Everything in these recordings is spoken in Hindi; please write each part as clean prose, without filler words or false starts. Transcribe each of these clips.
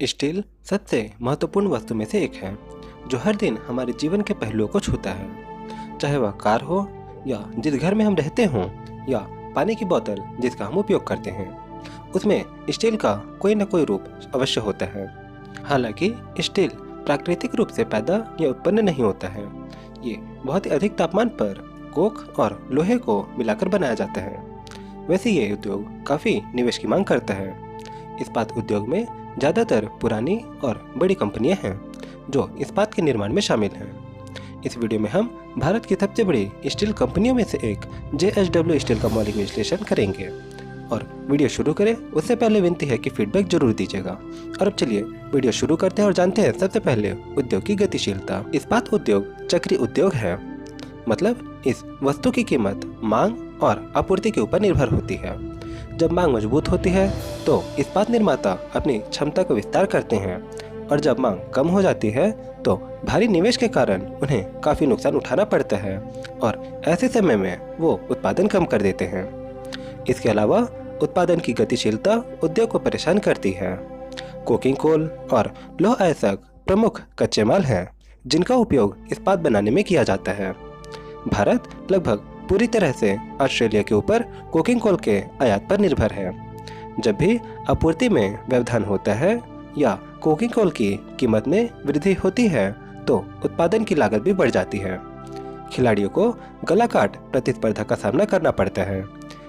स्टील सबसे महत्वपूर्ण वस्तु में से एक है जो हर दिन हमारे जीवन के पहलुओं को छूता है। चाहे वह कार हो या जिस घर में हम रहते हों या पानी की बोतल जिसका हम उपयोग करते हैं, उसमें स्टील का कोई न कोई रूप अवश्य होता है। हालांकि स्टील प्राकृतिक रूप से पैदा या उत्पन्न नहीं होता है। ये बहुत ही अधिक तापमान पर कोक और लोहे को मिलाकर बनाया जाता है। वैसे ये उद्योग काफ़ी निवेश की मांग करता है। इस्पात उद्योग में ज़्यादातर पुरानी और बड़ी कंपनियां हैं जो इस्पात के निर्माण में शामिल हैं। इस वीडियो में हम भारत की सबसे बड़ी स्टील कंपनियों में से एक JSW स्टील का मौलिक विश्लेषण करेंगे। और वीडियो शुरू करें उससे पहले विनती है कि फीडबैक जरूर दीजिएगा। और अब चलिए वीडियो शुरू करते हैं और जानते हैं सबसे पहले उद्योग की गतिशीलता। इस्पात उद्योग चक्रीय उद्योग है, मतलब इस वस्तु की कीमत मांग और आपूर्ति के ऊपर निर्भर होती है। जब मांग मजबूत होती है तो इस्पात निर्माता अपनी क्षमता का विस्तार करते हैं, और जब मांग कम हो जाती है तो भारी निवेश के कारण उन्हें काफ़ी नुकसान उठाना पड़ता है और ऐसे समय में वो उत्पादन कम कर देते हैं। इसके अलावा उत्पादन की गतिशीलता उद्योग को परेशान करती है। कोकिंग कोल और लौह अयस्क प्रमुख कच्चे माल हैं जिनका उपयोग इस्पात बनाने में किया जाता है। भारत लगभग पूरी तरह से ऑस्ट्रेलिया के ऊपर कोकिंग कोल के आयात पर निर्भर है। जब भी आपूर्ति में व्यवधान होता है या कोकिंग कोल की कीमत में वृद्धि होती है तो उत्पादन की लागत भी बढ़ जाती है। खिलाड़ियों को गलाकाट प्रतिस्पर्धा का सामना करना पड़ता है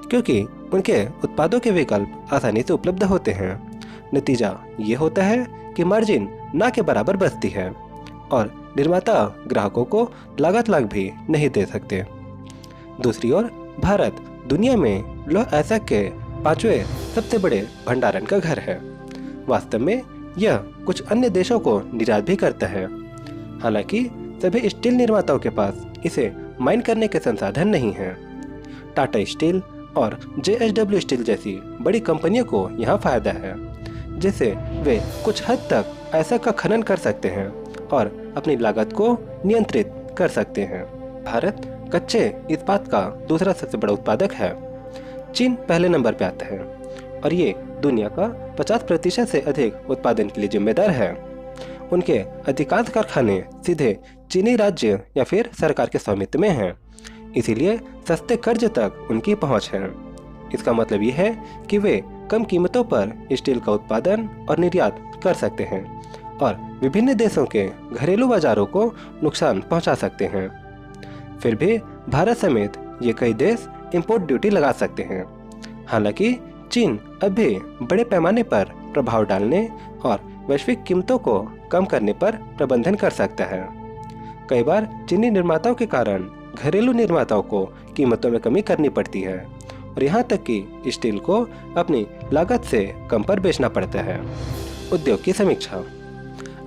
क्योंकि उनके उत्पादों के विकल्प आसानी से उपलब्ध होते हैं। नतीजा ये होता है कि मार्जिन ना के बराबर बचती है और निर्माता ग्राहकों को लागत लाभ भी नहीं दे सकते। दूसरी ओर भारत दुनिया में लौह अयस्क के 5वें सबसे बड़े भंडारण का घर है। वास्तव में यह कुछ अन्य देशों को निर्यात भी करता है। हालांकि सभी स्टील निर्माताओं के पास इसे माइन करने के संसाधन नहीं हैं। टाटा स्टील और JSW स्टील जैसी बड़ी कंपनियों को यहाँ फायदा है, जिससे वे कुछ हद तक अयस्क का खनन कर सकते हैं और अपनी लागत को नियंत्रित कर सकते हैं। भारत कच्चे इस्पात का दूसरा सबसे बड़ा उत्पादक है। चीन पहले नंबर पर आता है और ये दुनिया का 50% से अधिक उत्पादन के लिए जिम्मेदार है। उनके अधिकांश कारखाने सीधे चीनी राज्य या फिर सरकार के स्वामित्व में हैं, इसीलिए सस्ते कर्ज तक उनकी पहुंच है। इसका मतलब ये है कि वे कम कीमतों पर स्टील का उत्पादन और निर्यात कर सकते हैं और विभिन्न देशों के घरेलू बाजारों को नुकसान पहुंचा सकते हैं। फिर भी भारत समेत ये कई देश इंपोर्ट ड्यूटी लगा सकते हैं। हालांकि चीन अब भी बड़े पैमाने पर प्रभाव डालने और वैश्विक कीमतों को कम करने पर प्रबंधन कर सकता है। कई बार चीनी निर्माताओं के कारण घरेलू निर्माताओं को कीमतों में कमी करनी पड़ती है और यहाँ तक कि स्टील को अपनी लागत से कम पर बेचना पड़ता है। उद्योग की समीक्षा।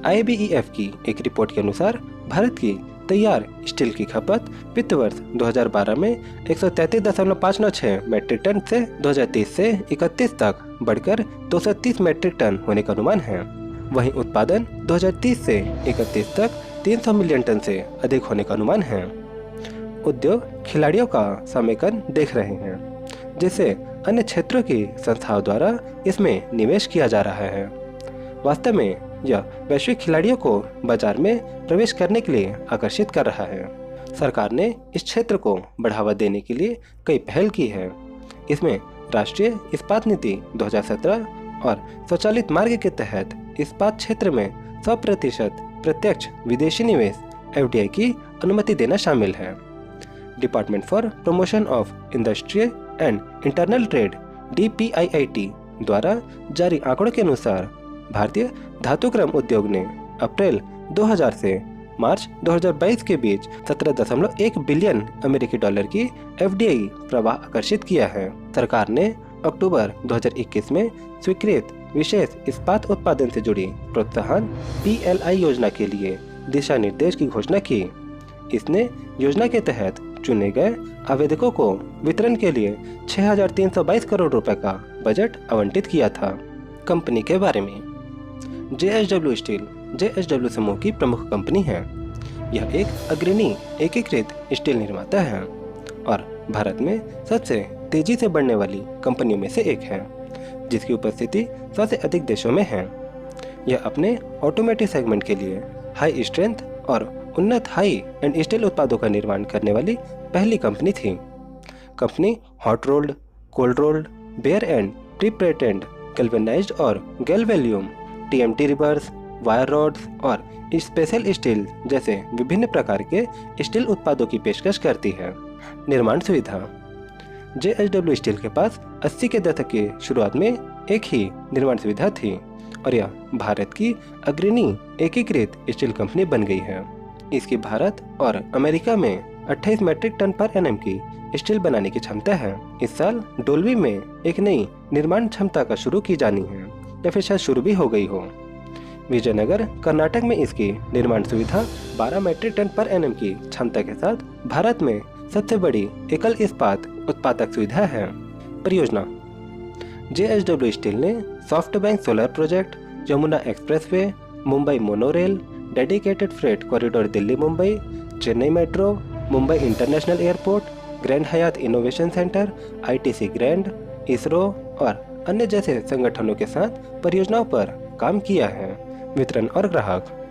IBEF की एक रिपोर्ट के अनुसार भारत की तैयार स्टील की खपत वित्त वर्ष 2012 में 133.596 मैट्रिक टन से 2030 से 31 तक बढ़कर 230 मैट्रिक टन होने का अनुमान है। वहीं उत्पादन 2030 से 31 तक 300 मिलियन टन से अधिक होने का अनुमान है। उद्योग खिलाड़ियों का समेकन देख रहे हैं, जिससे अन्य क्षेत्रों की संस्थाओं द्वारा इसमें निवेश किया जा रहा है। वास्तव में यह वैश्विक खिलाड़ियों को बाजार में प्रवेश करने के लिए आकर्षित कर रहा है। सरकार ने इस क्षेत्र को बढ़ावा देने के लिए कई पहल की है। इसमें राष्ट्रीय इस्पात नीति 2017 और स्वचालित मार्ग के तहत इस्पात क्षेत्र में 100% प्रत्यक्ष विदेशी निवेश FDI की अनुमति देना शामिल है। Department for promotion of industry and internal trade DPIIT द्वारा जारी आंकड़ों के अनुसार भारतीय धातुक्रम उद्योग ने अप्रैल 2000 से मार्च 2022 के बीच 17.1 बिलियन अमेरिकी डॉलर की FDI प्रवाह आकर्षित किया है। सरकार ने अक्टूबर 2021 में स्वीकृत विशेष इस्पात उत्पादन से जुड़ी प्रोत्साहन PLI योजना के लिए दिशा निर्देश की घोषणा की। इसने योजना के तहत चुने गए आवेदकों को वितरण के लिए 6,322 करोड़ रुपए का बजट आवंटित किया था। कंपनी के बारे में। JSW स्टील JSW समूह की प्रमुख कंपनी है। यह एक अग्रणी एकीकृत स्टील निर्माता है और भारत में सबसे तेजी से बढ़ने वाली कंपनियों में से एक है, जिसकी उपस्थिति 100 से अधिक देशों में है। यह अपने ऑटोमेटिव सेगमेंट के लिए हाई स्ट्रेंथ और उन्नत हाई एंड स्टील उत्पादों का निर्माण करने वाली पहली कंपनी थी। Company hot rolled, cold rolled, bare and pre painted, galvanised और galvalume, TMT rebars, wire rods और स्पेशल स्टील जैसे विभिन्न प्रकार के स्टील उत्पादों की पेशकश करती है। निर्माण सुविधा। जेएसडब्ल्यू स्टील के पास 80 के दशक की शुरुआत में एक ही निर्माण सुविधा थी और यह भारत की अग्रणी एकीकृत स्टील कंपनी बन गई है। इसकी भारत और अमेरिका में 28 मीट्रिक टन पर एनएम की स्टील बनाने की क्षमता है। इस साल डोल्वी में एक नई निर्माण क्षमता का शुरू की जानी है या फिर शायद शुरू भी हो गई हो। विजयनगर कर्नाटक में इसकी निर्माण सुविधा 12 मीट्रिक टन पर एनएम की क्षमता के साथ भारत में सबसे बड़ी एकल इस्पात उत्पादक सुविधा है। परियोजना। जेएसडब्ल्यू स्टील ने SoftBank solar project, Yamuna expressway, Mumbai monorail, dedicated freight corridor Delhi Mumbai, Chennai metro, Mumbai international airport, grand Hyatt innovation centre, ITC grand, ISRO और अन्य जैसे संगठनों के साथ परियोजनाओं पर काम किया है। वितरण और ग्राहक।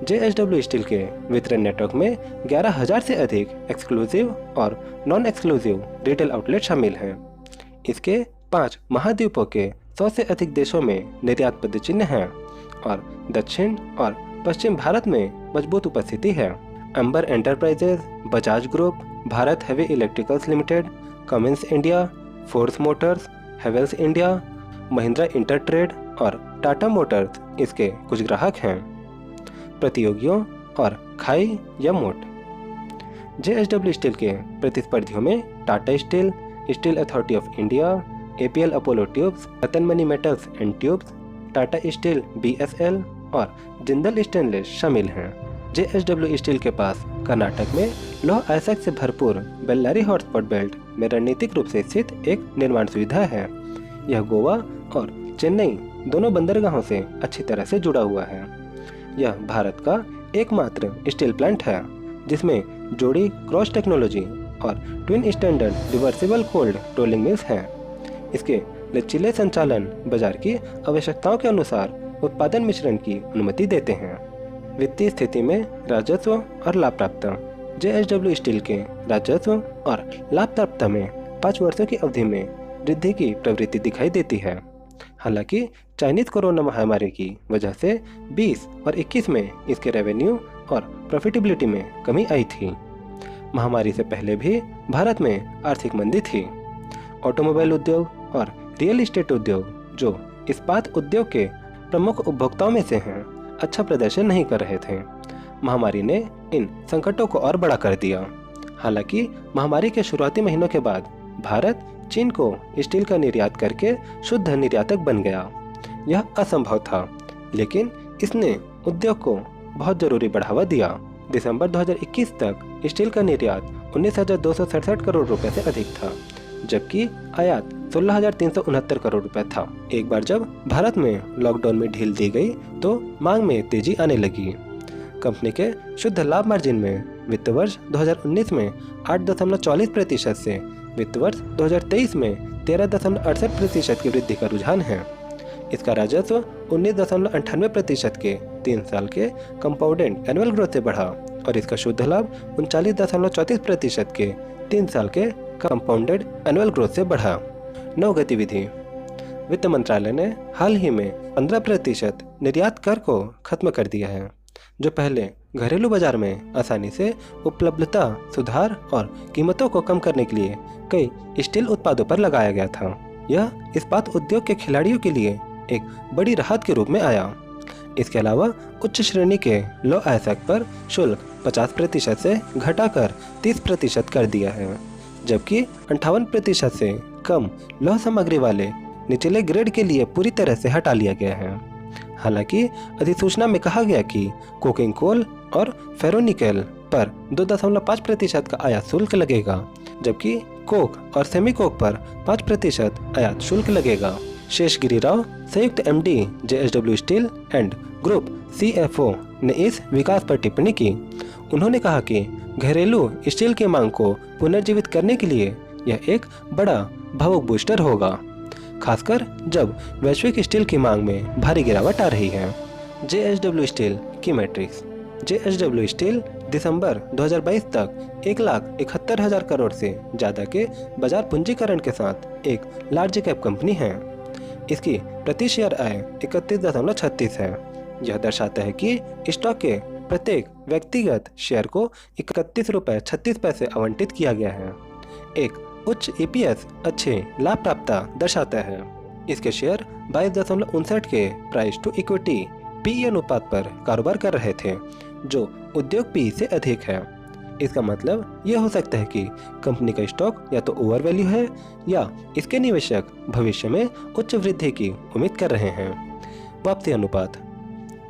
जेएसडब्ल्यू स्टील के वितरण नेटवर्क में 11,000 से अधिक एक्सक्लूसिव और नॉन एक्सक्लूसिव रिटेल आउटलेट शामिल हैं। इसके 5 महाद्वीपों के 100 से अधिक देशों में निर्यात पद चिन्ह हैं और दक्षिण और पश्चिम भारत में मजबूत उपस्थिति है। Amber enterprises, Bajaj group, Bharat heavy electricals limited, Cummins India, Force motors, Havells India, Mahindra Intertrade और टाटा मोटर्स इसके कुछ ग्राहक हैं। प्रतियोगियों और खाई या मोट। जेएसडब्ल्यू स्टील के प्रतिस्पर्धियों में Tata steel, steel authority of India, APL Apollo tubes, Ratan money metals and tubes, Tata steel BSL और जिंदल स्टेनलेस शामिल हैं। जेएसडब्ल्यू स्टील के पास कर्नाटक में लौह अयस्क से भरपूर बेल्लारी हॉटस्पॉट बेल्ट में रणनीतिक रूप से स्थित एक निर्माण सुविधा है। यह गोवा और चेन्नई दोनों बंदरगाहों से अच्छी तरह से जुड़ा हुआ है। यह भारत का एकमात्र स्टील प्लांट है जिसमें जोड़ी क्रॉस टेक्नोलॉजी और twin standard reversible cold rolling mills हैं। इसके लचीले संचालन बाजार की आवश्यकताओं के अनुसार उत्पादन मिश्रण की अनुमति देते हैं। वित्तीय स्थिति में राजस्व और लाभप्रदता। जेएसडब्ल्यू स्टील के राजस्व और लाभप्रदता में 5 वर्षों की अवधि में वृद्धि की प्रवृत्ति दिखाई देती है। हालांकि चाइनीज कोरोना महामारी की वजह से 20 और 21 में इसके रेवेन्यू और प्रॉफिटेबिलिटी में कमी आई थी। महामारी से पहले भी भारत में आर्थिक मंदी थी। ऑटोमोबाइल उद्योग और रियल एस्टेट उद्योग, जो इस्पात उद्योग के प्रमुख उपभोक्ताओं में से हैं, अच्छा प्रदर्शन नहीं कर रहे थे। महामारी ने इन संकटों को और बड़ा कर दिया। हालांकि महामारी के शुरुआती महीनों के बाद भारत चीन को स्टील का निर्यात करके शुद्ध निर्यातक बन गया। यह असंभव था, लेकिन इसने उद्योग को बहुत जरूरी बढ़ावा दिया। दिसंबर 2021 तक स्टील का निर्यात 19,267 करोड़ रुपए से अधिक था, जबकि आयात 16,369 करोड़ रुपए था। एक बार जब भारत में लॉकडाउन में ढील दी गई तो मांग में तेजी आने लगी। कंपनी के शुद्ध लाभ मार्जिन में वित्त वर्ष 2019 में 8.40% से वित्त वर्ष 2023 में 13.68% की वृद्धि का रुझान है। इसका राजस्व 19.98% के 3 साल के कंपाउंडेड एनुअल ग्रोथ से बढ़ा और इसका शुद्ध लाभ 39.34% के 3 साल के कंपाउंडेड एनुअल ग्रोथ से बढ़ा। नौ गतिविधि। वित्त मंत्रालय ने हाल ही में 15% निर्यात कर को खत्म कर दिया है, जो पहले घरेलू बाजार में आसानी से उपलब्धता सुधार और कीमतों को कम करने के लिए कई स्टील उत्पादों पर लगाया गया था। यह इस्पात उद्योग के खिलाड़ियों के लिए एक बड़ी राहत के रूप में आया। इसके अलावा उच्च श्रेणी के लौह अयस्क पर शुल्क 50% से घटाकर 30% कर दिया है, जबकि 58% से कम लौह सामग्री वाले निचले ग्रेड के लिए पूरी तरह से हटा लिया गया है। हालांकि अधिसूचना में कहा गया कि कोकिंग कोल और फेरोनिकल पर 2.5% का आयात शुल्क लगेगा, जबकि कोक और सेमी कोक पर 5% आयात शुल्क लगेगा। शेष गिरिराव, संयुक्त MD JSW steel and group CFO, ने इस विकास पर टिप्पणी की। उन्होंने कहा कि घरेलू स्टील की मांग को पुनर्जीवित करने के लिए यह एक बड़ा भावुक बूस्टर होगा। खासकर जब वैश्विक स्टील की मांग में भारी गिरावट आ रही है। JSW स्टील की मैट्रिक्स। JSW स्टील दिसंबर 2022 तक 1,71,000 करोड़ से ज़्यादा के बाजार पूंजीकरण के साथ एक लार्ज कैप कंपनी है। इसकी प्रति शेयर आय 31.36 है। यह दर्शाता है कि स्टॉक के प्रत्येक व्यक्तिगत शेयर को 31 रुपये 36 पैसे आवंटित किया गया है। एक उच्च EPS अच्छे लाभ प्राप्तता दर्शाता है। इसके शेयर 22.59 के प्राइस टू इक्विटी PE अनुपात पर कारोबार कर रहे थे, जो उद्योग PE से अधिक है। इसका मतलब यह हो सकता है कि कंपनी का स्टॉक या तो ओवर वैल्यू है या इसके निवेशक भविष्य में उच्च वृद्धि की उम्मीद कर रहे हैं। वापसी अनुपात।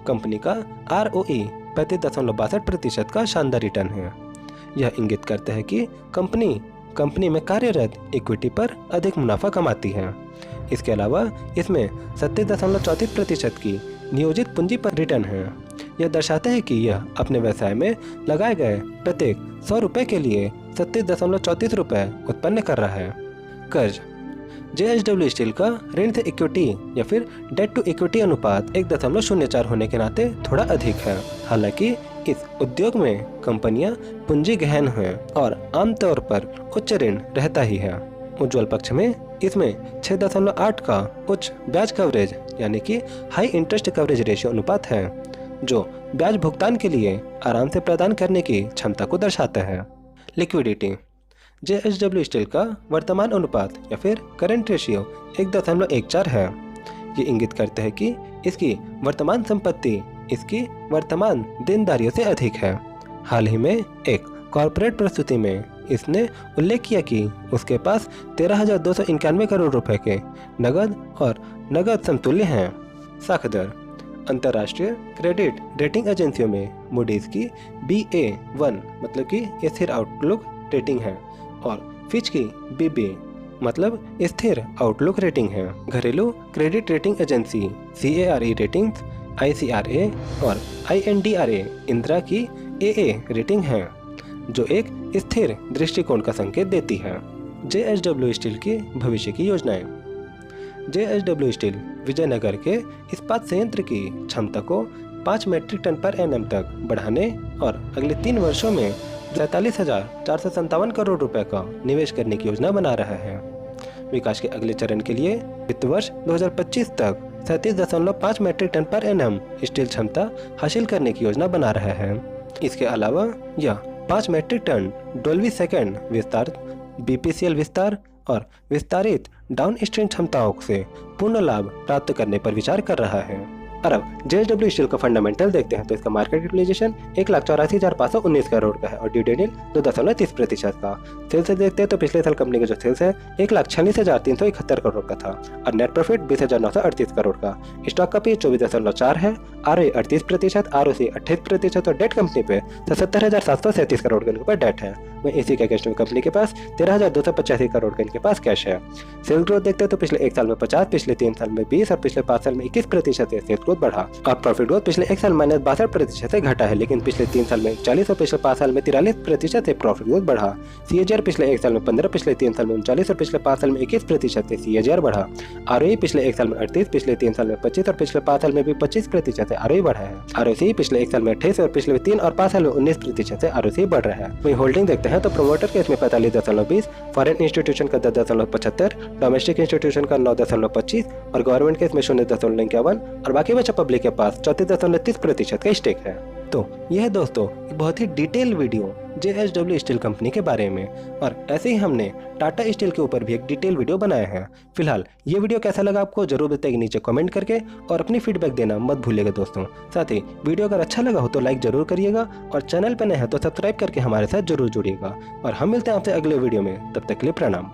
कंपनी का ROE 35.62% का शानदार रिटर्न है। यह इंगित करता है कि कंपनी में कार्यरत इक्विटी पर अधिक मुनाफा कमाती है। इसके अलावा इसमें 37.34% की नियोजित पूंजी पर रिटर्न है। यह दर्शाता है कि यह अपने व्यवसाय में लगाए गए प्रत्येक 100 रुपये के लिए 37.34 रुपये उत्पन्न कर रहा है। कर्ज। JSW स्टील का ऋण से इक्विटी या फिर डेट टू इक्विटी अनुपात 1.04 होने के नाते थोड़ा अधिक है। हालांकि इस उद्योग में कंपनियां पूंजी गहन हैं और आमतौर पर उच्च ऋण रहता ही है। उज्ज्वल पक्ष में इसमें 6.8 का उच्च ब्याज कवरेज यानी कि हाई इंटरेस्ट कवरेज रेशियो अनुपात है, जो ब्याज भुगतान के लिए आराम से प्रदान करने की क्षमता को दर्शाता है। लिक्विडिटी। JSW स्टील का वर्तमान अनुपात या फिर करंट रेशियो 1.14 है। ये इंगित करता है कि इसकी वर्तमान संपत्ति इसकी वर्तमान देनदारियों से अधिक है। हाल ही में एक कॉर्पोरेट प्रस्तुति में इसने उल्लेख किया कि उसके पास 13,291 करोड़ रुपए के नगद और नगद समतुल्य हैं। साख दर। अंतर्राष्ट्रीय क्रेडिट रेटिंग एजेंसियों में मूडीज की BA1 मतलब कि स्थिर आउटलुक रेटिंग है और फिच की BB मतलब स्थिर आउटलुक रेटिंग है। घरेलू credit rating agency CARE ratings ICRA और INDRA इंदिरा की AA रेटिंग है, जो एक स्थिर दृष्टिकोण का संकेत देती है। JSW स्टील की भविष्य की योजनाएं। JSW स्टील विजयनगर के इस्पात संयंत्र की क्षमता को 5 मीट्रिक टन पर एनएम तक बढ़ाने और अगले 3 वर्षों में 43,457 करोड़ रुपए का निवेश करने की योजना बना रहा है। विकास के अगले चरण के लिए वित्त वर्ष 2025 तक 37.5 मीट्रिक टन पर एनएम स्टील क्षमता हासिल करने की योजना बना रहा है। इसके अलावा यह 5 मीट्रिक टन डोल्बी सेकंड विस्तार, BPCL विस्तार और विस्तारित डाउनस्ट्रीम क्षमताओं से पूर्ण लाभ प्राप्त करने पर विचार कर रहा है। और अब JSW स्टील का फंडामेंटल देखते हैं तो इसका मार्केट कैपिटलाइजेशन 1,84,519 करोड़ का है और डिविडेंड 2.30% का। सेल्स से देखते हैं तो पिछले साल कंपनी का जो सेल्स है 1,46,371 करोड़ का था और नेट प्रॉफिट 20,938 करोड़ का। स्टॉक का P 24.4 है, ROE 38%, ROC 28% और डेट कंपनी पे 77,737 करोड़ के ऊपर डेट है। वहीं इसी का कैश में कंपनी के पास 13,285 करोड़ का इनके पास कैश है। सेल्स ग्रोथ देखते हैं तो पिछले 1 साल में 50, पिछले 3 साल में 20 और पिछले 5 साल में 21% से सेल्स ग्रोथ बढ़ा और प्रॉफिट ग्रोथ पिछले 1 साल माइनस 62% से घटा है, लेकिन पिछले 3 साल में 40 और पिछले 5 साल में 43% से प्रॉफिट ग्रोथ बढ़ा। CAGR पिछले 1 साल में 15, पिछले 3 साल में 39 और पिछले 5 साल में 21% से CAGR बढ़ा। ROE पिछले 1 साल में 38, पिछले 3 साल में 25 और पिछले 5 साल में भी 25% से ROE बढ़ा है। ROC पिछले 1 साल में 28 और पिछले 3 और 5 साल में 19% से ROC बढ़ रहा है। वहीं होल्डिंग देखते हैं तो प्रोमोटर के इसमें 45.20, फॉरेन इंस्टीट्यूशन का 10.75, डोमेस्टिक इंस्टीट्यूशन का 9.25 और गवर्नमेंट के इसमें 0.51 और बाकी बचा पब्लिक के पास 34.30% का स्टेक है। तो यह दोस्तों एक बहुत ही detail video JSW steel company के बारे में, और ऐसे ही हमने टाटा स्टील के ऊपर भी एक डिटेल वीडियो बनाया है। फिलहाल ये वीडियो कैसा लगा आपको जरूर बताइए नीचे कमेंट करके और अपनी फीडबैक देना मत भूलिएगा दोस्तों। साथ ही वीडियो अगर अच्छा लगा हो तो लाइक जरूर करिएगा और चैनल पर नए हैं तो सब्सक्राइब करके हमारे साथ जरूर जुड़िएगा और हम मिलते हैं आपसे अगले वीडियो में। तब तक के लिए प्रणाम।